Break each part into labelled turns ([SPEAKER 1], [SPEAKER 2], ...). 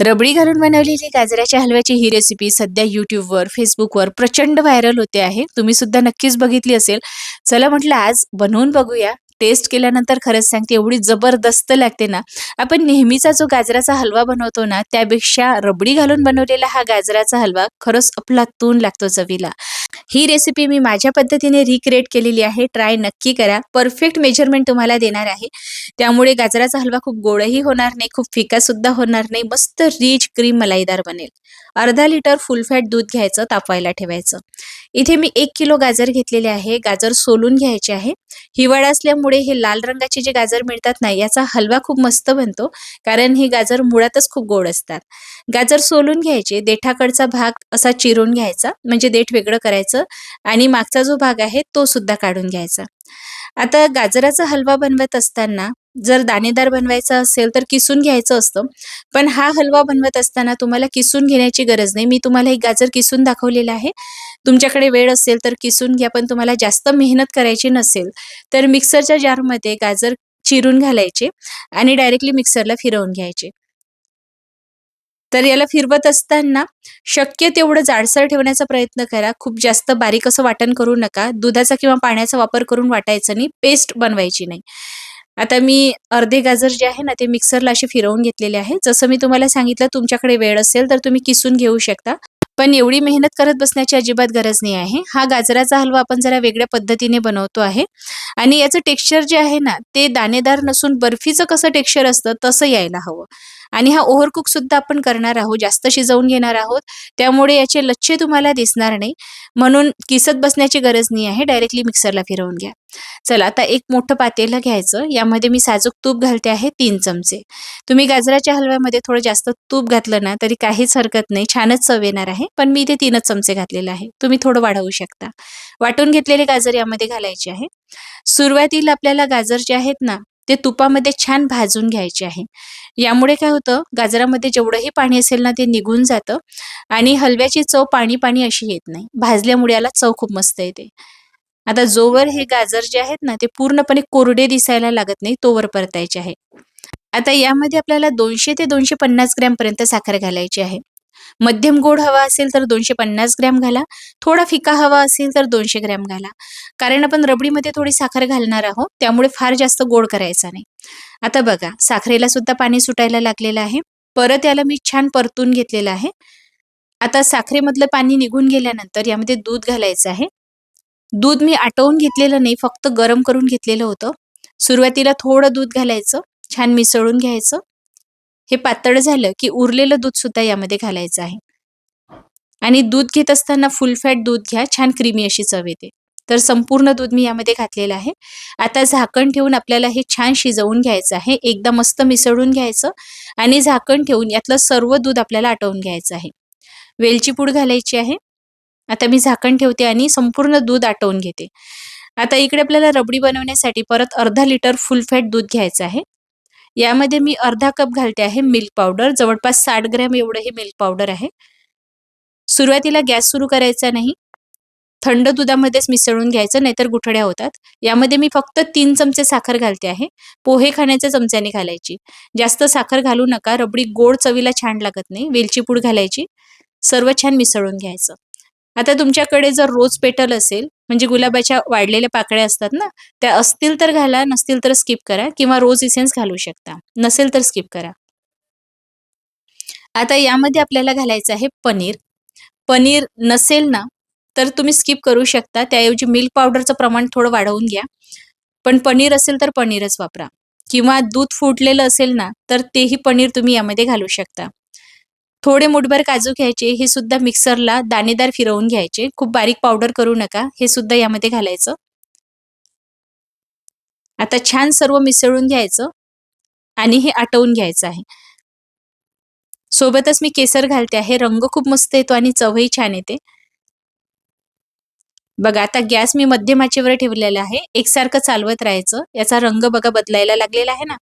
[SPEAKER 1] रबडी घालून बनवलेली गाजराच्या हलव्याची ही रेसिपी सध्या YouTubeवर, Facebookवर प्रचंड व्हायरल होते आहे. तुम्ही सुद्धा नक्कीच बघितली असेल. चला म्हटलं आज बनवून बघूया. टेस्ट केल्यानंतर खरंच सांगते एवढी जबरदस्त लागते ना. आपण नेहमीचा जो गाजराचा हलवा बनवतो ना, त्यापेक्षा रबडी घालून बनवलेला हा गाजराचा हलवा खरंच अफलातून लागतो चवीला. ही रेसिपी मी माझ्या पद्धतीने रिक्रिएट केलेली आहे. ट्राय नक्की करा. परफेक्ट मेजरमेंट तुम्हाला देणार आहे. त्यामुळे गाजराचा हलवा खूप गोडही होणार नाही, खूप फिका सुद्धा होणार नाही. मस्त रिच क्रीम मलाईदार बनेल. अर्धा लिटर फुल फॅट दूध घ्यायचं, तापवायला ठेवायचं. इथे मी 1 किलो गाजर घेतलेले आहे. गाजर सोलून घ्यायचे आहे. हिवाळा असल्यामुळे हे लाल रंगाचे जे गाजर मिळतात ना, याचा हलवा खूप मस्त बनतो. कारण हे गाजर मुळातच खूप गोड असतात. गाजर सोलून घ्यायचे. देठाकडचा भाग असा चिरून घ्यायचा, म्हणजे देठ वेगळं करायचं आणि मागचा जो भाग आहे तो सुद्धा काढून घ्यायचा. आता गाजराचा हलवा बनवत असताना जर दाणेदार बनवायचा असेल तर किसून घ्यायचं असतं. पण हा हलवा बनवत असताना तुम्हाला किसून घेण्याची गरज नाही. मी तुम्हाला एक गाजर किसून दाखवलेलं आहे. तुमच्याकडे वेळ असेल तर किसून घ्या. पण तुम्हाला जास्त मेहनत करायची नसेल तर मिक्सरच्या जारमध्ये गाजर चिरून घालायचे आणि डायरेक्टली मिक्सरला फिरवून घ्यायचे. तर याला फिरवत असताना शक्य तेवढं जाडसर ठेवण्याचा प्रयत्न करा. खूप जास्त बारीक असं वाटण करू नका. दुधाचा किंवा पाण्याचा वापर करून वाटायचं नाही. पेस्ट बनवायची नाही. आता मी अर्धे गाजर जे आहे ना, ते मिक्सरला असे फिरवून घेतलेले आहे. जसं मी तुम्हाला सांगितलं तुमच्याकडे वेळ असेल तर तुम्ही किसून घेऊ शकता. पण एवढी मेहनत करत बसण्याची अजिबात गरज नाही आहे. हा गाजराचा हलवा आपण जरा वेगळ्या पद्धतीने बनवतो आहे आणि याचं टेक्स्चर जे आहे ना, ते दाणेदार नसून बर्फीचं कसं टेक्स्चर असतं तसं यायला हवं. आणि हा ओव्हरकुक सुद्धा आपण करणार आहोत, जास्त शिजवून घेणार आहोत. त्यामुळे याचे लच्छे तुम्हाला दिसणार नाही. म्हणून किसत बसण्याची गरज नाही आहे. डायरेक्टली मिक्सरला फिरवून घ्या. चला आता एक मोठं पातेलं घ्यायचं. यामध्ये मी साजूक तूप घालते आहे 3 चमचे. तुम्ही गाजराच्या हलव्यामध्ये थोडं जास्त तूप घातलं ना, तरी काहीच हरकत नाही. छानच चव येणार आहे. पण मी इथे 3च चमचे घातलेलं आहे. तुम्ही थोडं वाढवू शकता. वाटून घेतलेले गाजर यामध्ये घालायचे आहे. सुरुवातीला आपल्याला गाजर जे आहेत ना, ते तुपामध्ये छान भाजून घ्यायचे आहे. यामुळे काय होतं, गाजरामध्ये जेवढंही पाणी असेल ना, ते निघून जातं आणि हलव्याची चव पाणी-पाणी अशी येत नाही. भाजल्यामुळे याला चव खूप मस्त येते. आता जोवर हे गाजर जे आहेत ना, ते पूर्णपणे कोरडे दिसायला लागत नाही, तोवर परतायचे आहे. आता यामध्ये आपल्याला 200 ते 250 ग्रॅम पर्यंत साखर घालायची आहे. मध्यम गोड हवा असेल तर 250 ग्रॅम घाला. थोडा फिका हवा असेल तर 200 ग्रॅम घाला. कारण आपण रबडीमध्ये थोडी साखर घालणार आहोत, त्यामुळे फार जास्त गोड करायचा नाही. आता बघा, साखरेला सुद्धा पाणी सुटायला लागलेलं आहे. परत याला मी छान परतून घेतलेलं आहे. आता साखरेमधलं पाणी निघून गेल्यानंतर यामध्ये दूध घालायचं आहे. दूध मी आटवून घेतलेलं नाही, फक्त गरम करून घेतलेलं होतं. सुरुवातीला थोडं दूध घालायचं, छान मिसळून घ्यायचं. हे पातळ झालं, की उरलेलं दूध सुद्धा यामध्ये घालायचं आहे. आणि दूध घेत असताना फुल फॅट दूध घ्या, छान क्रीमी अशी चव येते. तर संपूर्ण दूध मी यामध्ये घातलेलं आहे. आता झाकण ठेवून आपल्याला हे छान शिजवून घ्यायचं आहे. एकदा मस्त मिसळून घ्यायचं आणि झाकण ठेवून यातलं सर्व दूध आपल्याला आटवून घ्यायचं आहे. वेलची पूड घालायची आहे. आता मी झाकण ठेवते आणि संपूर्ण दूध आटवून घेते. आता इकडे आपल्याला रबडी बनवण्यासाठी परत अर्धा लिटर फुल फॅट दूध घ्यायचं आहे. यामध्ये मी अर्धा कप घालते आहे मिल्क पावडर. जवळपास 60 ग्रॅम एवढं हे मिल्क पावडर आहे. सुरुवातीला गॅस सुरू करायचा नाही. थंड दुधामध्येच मिसळून घ्यायचं, नाहीतर गुठळ्या होतात. यामध्ये मी फक्त 3 चमचे साखर घालते आहे. पोहे खाण्याच्या चमच्याने घालायची. जास्त साखर घालू नका. रबडी गोड चवीला छान लागत नाही. वेलची पूड घालायची. सर्व छान मिसळून घ्यायचं. आता तुमच्याकडे जर रोज पेटल असेल, म्हणजे गुलाबाच्या वाळलेल्या पाकळ्या असतात ना, त्या असतील तर घाला, नसतील तर स्किप करा किंवा रोज इसेन्स घालू शकता. नसेल तर स्किप करा. आता यामध्ये आपल्याला घालायचं आहे पनीर. पनीर नसेल ना, तर तुम्ही स्किप करू शकता. त्याऐवजी मिल्क पावडरचं प्रमाण थोडं वाढवून घ्या. पण पनीर असेल तर पनीरच वापरा किंवा दूध फुटलेलं असेल ना, तर तेही पनीर तुम्ही यामध्ये घालू शकता. थोडे मुठभर काजू घ्यायचे, हे सुद्धा मिक्सरला दाणेदार फिरवून घ्यायचे. खूप बारीक पावडर करू नका. हे सुद्धा यामध्ये घालायचं. आता छान सर्व मिसळून घ्यायचं आणि हे आटवून घ्यायचं आहे. सोबतच मी केसर घालते आहे. रंग खूप मस्त येतो आणि चवही छान येते. बघा आता गॅस मी मध्यम आचेवर ठेवलेला आहे. एकसारखं चालवत राहायचं. याचा रंग बघा बदलायला लागलेला आहे ना.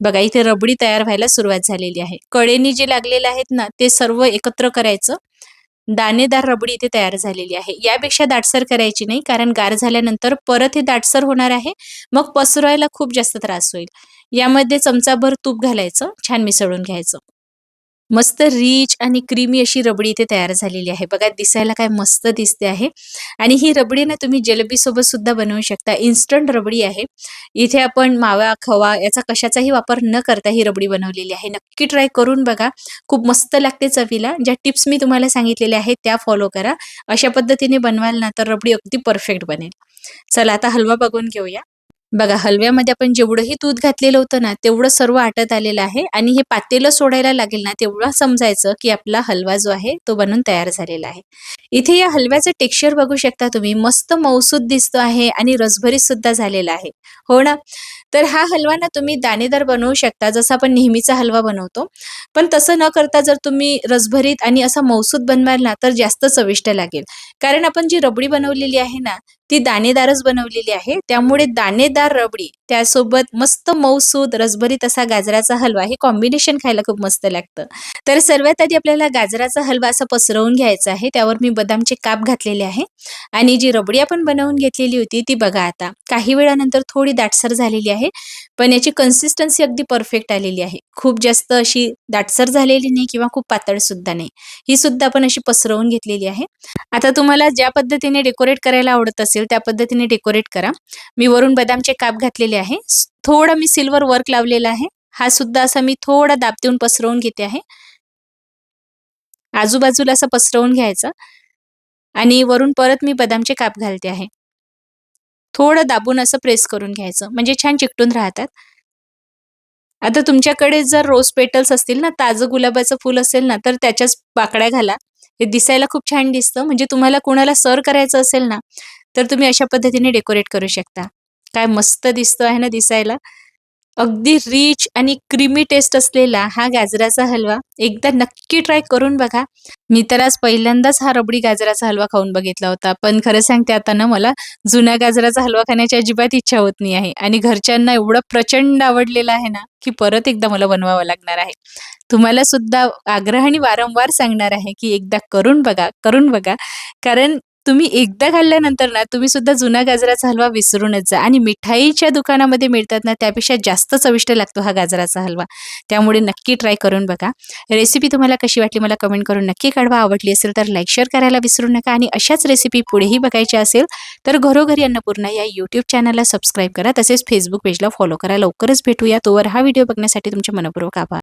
[SPEAKER 1] बघा इथे रबडी तयार व्हायला सुरुवात झालेली आहे. कडेनी जे लागलेले आहेत ना, ते सर्व एकत्र करायचं दाणेदार रबडी इथे तयार झालेली आहे. यापेक्षा दाटसर करायची नाही, कारण गार झाल्यानंतर परत हे दाटसर होणार आहे. मग पसरवायला खूप जास्त त्रास होईल. यामध्ये चमचाभर तूप घालायचं, छान मिसळून घ्यायचं. मस्त रिच आणि क्रीमी अशी रबडी इथे तयार झालेली आहे. बघा दिसायला काय मस्त दिसते आहे. आणि ही रबडी ना तुम्ही जिलेबीसोबत सुद्धा बनवू शकता. इन्स्टंट रबडी आहे. इथे आपण मावा, खवा याचा कशाचाही वापर न करता ही रबडी बनवलेली आहे. नक्की ट्राय करून बघा. खूप मस्त लागते चवीला. ज्या टिप्स मी तुम्हाला सांगितलेल्या आहेत त्या फॉलो करा. अशा पद्धतीने बनवाल ना तर रबडी अगदी परफेक्ट बनेल. चला आता हलवा बघून घेऊया. बघा हलव्यामध्ये आपण जेवढंही दूध घातलेलं होतं ना, तेवढं सर्व आटत आलेलं आहे आणि हे पातेलं सोडायला लागेल ना, तेवढं समजायचं की आपला हलवा जो आहे तो बनून तयार झालेला आहे. इथे या हलव्याचं टेक्स्चर बघू शकता तुम्ही. मस्त मऊसूत दिसतो आहे आणि रसभरीत सुद्धा झालेला आहे. हो ना? तर हा हलवा ना तुम्ही दाणेदार बनवू शकता, जसं आपण नेहमीचा हलवा बनवतो. पण तसं न करता जर तुम्ही रसभरीत आणि असा मऊसूत बनवाल ना, तर जास्त चविष्ट लागेल. कारण आपण जी रबडी बनवलेली आहे ना, ती दाणेदारच बनवलेली आहे. त्यामुळे दाणेदार रबडी, त्यासोबत मस्त मऊसूद रसभरीत असा गाजराचा हलवा, हे कॉम्बिनेशन खायला खूप मस्त लागतं. तर सर्वात आधी आपल्याला गाजराचा हलवा असा पसरवून घ्यायचा आहे. त्यावर मी बदामचे काप घातलेले आहे आणि जी रबडी आपण बनवून घेतलेली होती ती बघा आता काही वेळानंतर थोडी दाटसर झालेली आहे. पण याची कन्सिस्टन्सी अगदी परफेक्ट आलेली आहे. खूप जास्त अशी दाटसर झालेली नाही किंवा खूप पातळ सुद्धा नाही. ही सुद्धा आपण अशी पसरवून घेतलेली आहे. आता तुम्हाला ज्या पद्धतीने डेकोरेट करायला आवडत असेल त्या पद्धतीने डेकोरेट करा. मी वरून बदामचे काप घातलेले आहे. थोडं मी सिल्वर वर्क लावलेला आहे. हा सुद्धा असा मी थोडा दाब देऊन पसरवून घेते आहे. आजूबाजूला असं पसरवून घ्यायचं आणि वरून परत मी बदामचे काप घालते आहे. थोडं दाबून असं प्रेस करून घ्यायचं म्हणजे छान चिकटून राहतात. आता तुमच्याकडे जर रोज पेटल्स असतील ना, ताजं गुलाबाचं फूल असेल ना, तर त्याच्याच पाकळ्या घाला. हे दिसायला खूप छान दिसतं. म्हणजे तुम्हाला कोणाला सर्व्ह करायचं असेल ना, तर तुम्ही अशा पद्धतीने डेकोरेट करू शकता. काय मस्त दिसतो आहे ना दिसायला. अगदी रिच आणि क्रीमी टेस्ट असलेला हा गाजराचा हलवा एकदा नक्की ट्राय करून बघा. मी तर आज पहिल्यांदाच हा रबडी गाजराचा हलवा खाऊन बघितला होता. पण खरं सांगते आता ना मला जुन्या गाजराचा हलवा खाण्याची अजिबात इच्छा होत नाही आहे आणि घरच्यांना एवढं प्रचंड आवडलेला आहे ना, की परत एकदा मला बनवावा लागणार आहे. तुम्हाला सुद्धा आग्रहाने वारंवार सांगणार आहे, की एकदा करून बघा, करून बघा. कारण तुम्ही एकदा खाल्ल्यानंतर ना, तुम्ही सुद्धा जुना गाजराचा हलवा विसरूनच जा आणि मिठाईच्या दुकानामध्ये मिळतात ना, त्यापेक्षा जास्त चविष्ट लागतो हा गाजराचा हलवा. त्यामुळे नक्की ट्राय करून बघा. रेसिपी तुम्हाला कशी वाटली मला कमेंट करून नक्की कळवा. आवडली असेल तर लाईक, शेअर करायला विसरू नका आणि अशाच रेसिपी पुढेही बघायच्या असेल तर घरोघरी अन्नपूर्णा या यूट्यूब चॅनलला सबस्क्राईब करा. तसेच फेसबुक पेजला फॉलो करा. लवकरच भेटूया. तोवर हा व्हिडिओ बघण्यासाठी तुमचे मनःपूर्वक आभार.